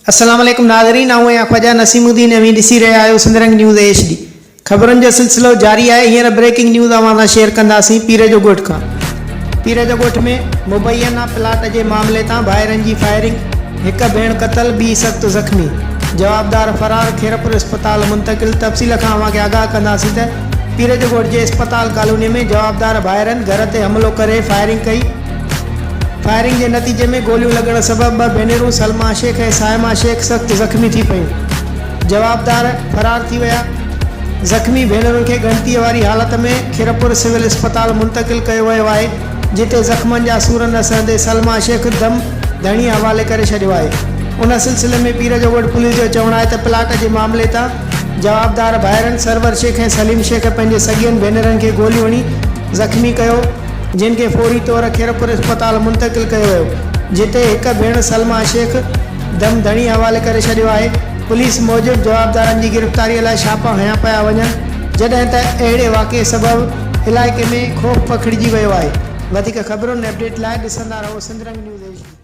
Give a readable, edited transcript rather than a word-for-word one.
अस्सलाम वालेकुम नाज़रीन, आऊं ख्वाजा नसीमुद्दीन अवी ॾिसी रहिया आहियो सिंधरंग न्यूज़ HD। ख़बरुनि जो सिलसिलो जारी आहे। हींअर ब्रेकिंग न्यूज़ अवां सां शेयर कंदासीं पीर जो ॻोठ खां। पीर जो ॻोठ में मुबैना प्लाट जे मामले तां भाइरनि जी फायरिंग, हिक भेण क़तल, ॿी सख़्त ज़ख़्मी, जवाबदार फरार, खैरपुर अस्पताल मुंतकिल। तफ़सील खां अवांखे आगाह कंदासीं त पीर जो ॻोठ जे अस्पताल कॉलोनी में जवाबदार भाइरनि घर ते हमलो करे फायरिंग कई। फायरिंग के नतीजे में गोलियों लगण सबब ब भेनरूं सलमा शेख ऐं साइमा शेख सख्त ज़ख़्मी थी पयूं। जवाबदार फरार थी विया। ज़ख़्मी भेनरुनि खे गणतीअ वारी हालत में खीरपुर सिविल अस्पताल मुंतकिल कयो वियो आहे, जिते ज़ख़्मनि जा सूर न सहंदे सलमा शेख दम धणी हवाले करे छॾियो आहे। उन सिलसिले में पीर जो ॻोठ पुलिस जो चवणु आहे त प्लाट जे मामले तां जवाबदार भाइरनि सरवर शेख ऐं सलीम शेख पंहिंजे सॻियनि भेनरनि खे गोलियूं हणी ज़ख़्मी कयो, जिन के फौरी तौर खीरपुर अस्पताल मुंतकिल किया वियो, जिते एक भेण सलमा शेख दम धणी हवाले करे छॾियो आहे। पुलिस मूजिब जवाबदारनि की गिरफ़्तारी लाइ छापा हया पिया वञनि, जॾहिं त अहिड़े वाक़े सबब इलाइक़े में खौफ़ पखिड़िजी वियो आहे। वधीक ख़बरुनि अपडेट लाइ ॾिसंदा रहो सिंधरंग न्यूज़ HD।